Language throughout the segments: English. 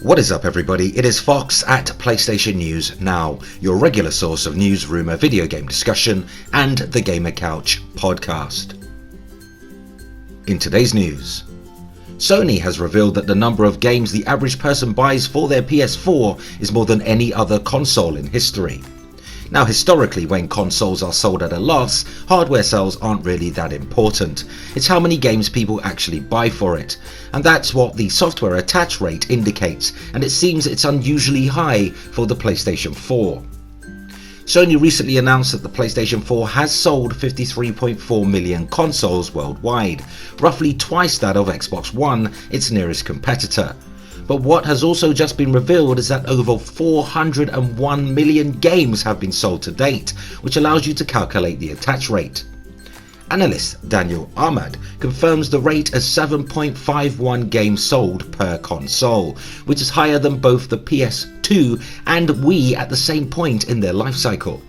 What is up everybody, it is Fox at PlayStation News Now, your regular source of news, rumour, video game discussion and the Gamer Couch podcast. In today's news, Sony has revealed that the number of games the average person buys for their PS4 is more than any other console in history. Now historically, when consoles are sold at a loss, hardware sales aren't really that important. It's how many games people actually buy for it. And that's what the software attach rate indicates, and it seems it's unusually high for the PlayStation 4. Sony recently announced that the PlayStation 4 has sold 53.4 million consoles worldwide, roughly twice that of Xbox One, its nearest competitor. But what has also just been revealed is that over 401 million games have been sold to date, which allows you to calculate the attach rate. Analyst Daniel Ahmad confirms the rate as 7.51 games sold per console, which is higher than both the PS2 and Wii at the same point in their life cycle.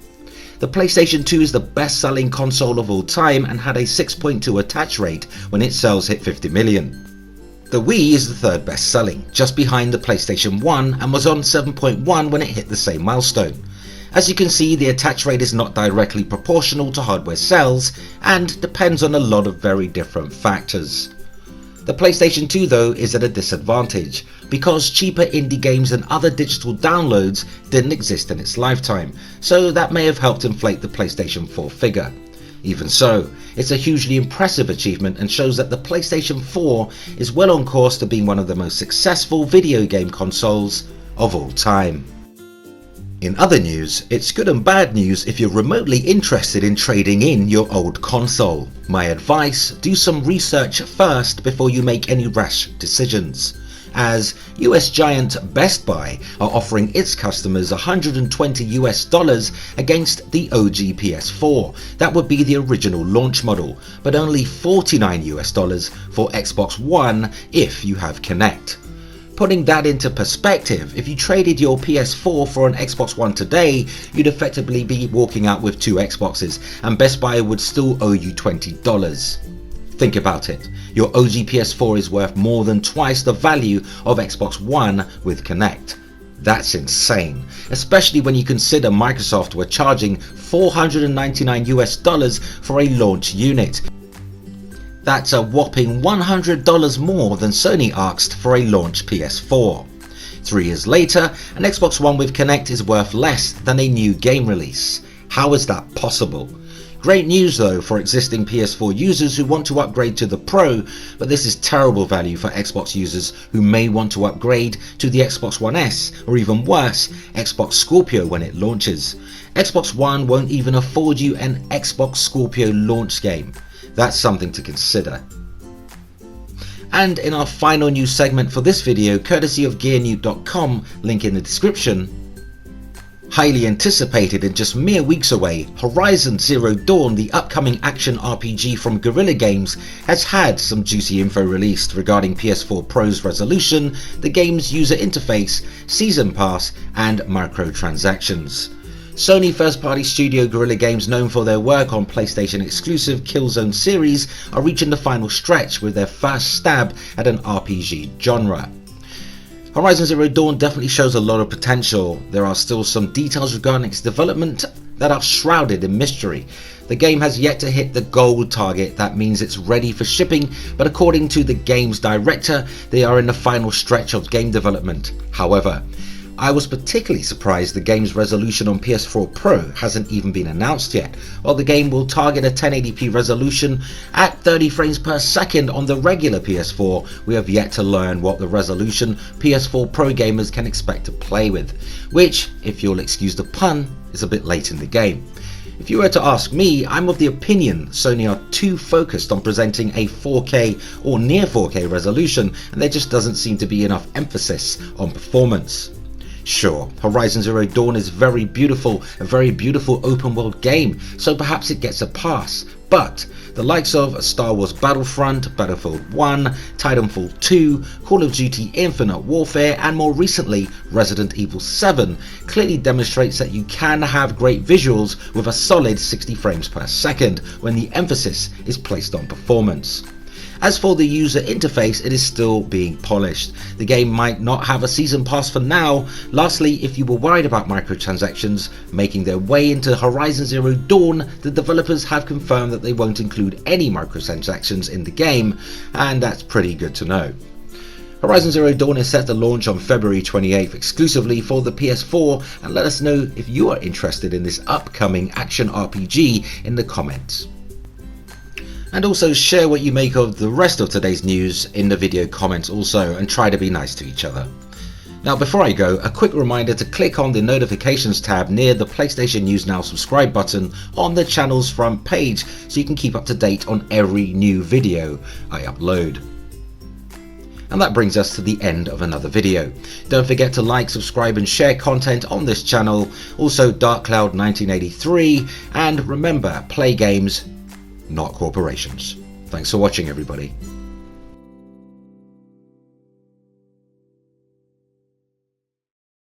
The PlayStation 2 is the best-selling console of all time and had a 6.2 attach rate when its sales hit 50 million. The Wii is the third best selling, just behind the PlayStation 1, and was on 7.1 when it hit the same milestone. As you can see, the attach rate is not directly proportional to hardware sales and depends on a lot of very different factors. The PlayStation 2 though is at a disadvantage because cheaper indie games and other digital downloads didn't exist in its lifetime, so that may have helped inflate the PlayStation 4 figure. Even so, it's a hugely impressive achievement and shows that the PlayStation 4 is well on course to being one of the most successful video game consoles of all time. In other news, it's good and bad news if you're remotely interested in trading in your old console. My advice, do some research first before you make any rash decisions, as US giant Best Buy are offering its customers $120 against the OG PS4. That would be the original launch model, but only $49 for Xbox One if you have Kinect. Putting that into perspective, if you traded your PS4 for an Xbox One today, you'd effectively be walking out with two Xboxes, and Best Buy would still owe you $20. Think about it, your OG PS4 is worth more than twice the value of Xbox One with Kinect. That's insane, especially when you consider Microsoft were charging $499 for a launch unit. That's a whopping $100 more than Sony asked for a launch PS4. 3 years later, an Xbox One with Kinect is worth less than a new game release. How is that possible? Great news though for existing PS4 users who want to upgrade to the Pro, but this is terrible value for Xbox users who may want to upgrade to the Xbox One S, or even worse, Xbox Scorpio when it launches. Xbox One won't even afford you an Xbox Scorpio launch game. That's something to consider. And in our final news segment for this video, courtesy of gearnews.com, link in the description, highly anticipated and just mere weeks away, Horizon Zero Dawn, the upcoming action RPG from Guerrilla Games, has had some juicy info released regarding PS4 Pro's resolution, the game's user interface, season pass and microtransactions. Sony first-party studio Guerrilla Games, known for their work on PlayStation exclusive Killzone series, are reaching the final stretch with their first stab at an RPG genre. Horizon Zero Dawn definitely shows a lot of potential. There are still some details regarding its development that are shrouded in mystery. The game has yet to hit the gold target, that means it's ready for shipping, but according to the game's director, they are in the final stretch of game development. However, I was particularly surprised the game's resolution on PS4 Pro hasn't even been announced yet. While the game will target a 1080p resolution at 30 frames per second on the regular PS4, we have yet to learn what the resolution PS4 Pro gamers can expect to play with, which, if you'll excuse the pun, is a bit late in the game. If you were to ask me, I'm of the opinion Sony are too focused on presenting a 4K or near 4K resolution, and there just doesn't seem to be enough emphasis on performance. Sure, Horizon Zero Dawn is a very beautiful open world game, so perhaps it gets a pass, but the likes of Star Wars Battlefront, Battlefield 1, Titanfall 2, Call of Duty Infinite Warfare and more recently Resident Evil 7 clearly demonstrates that you can have great visuals with a solid 60 frames per second when the emphasis is placed on performance. As for the user interface, it is still being polished. The game might not have a season pass for now. Lastly, if you were worried about microtransactions making their way into Horizon Zero Dawn, the developers have confirmed that they won't include any microtransactions in the game, and that's pretty good to know. Horizon Zero Dawn is set to launch on February 28th exclusively for the PS4, and let us know if you are interested in this upcoming action RPG in the comments. And also share what you make of the rest of today's news in the video comments also, and try to be nice to each other. Now before I go, a quick reminder to click on the notifications tab near the PlayStation News Now subscribe button on the channel's front page so you can keep up to date on every new video I upload. And that brings us to the end of another video. Don't forget to like, subscribe and share content on this channel, also DarkCloud1983, and remember, play games, not corporations. Thanks for watching everybody.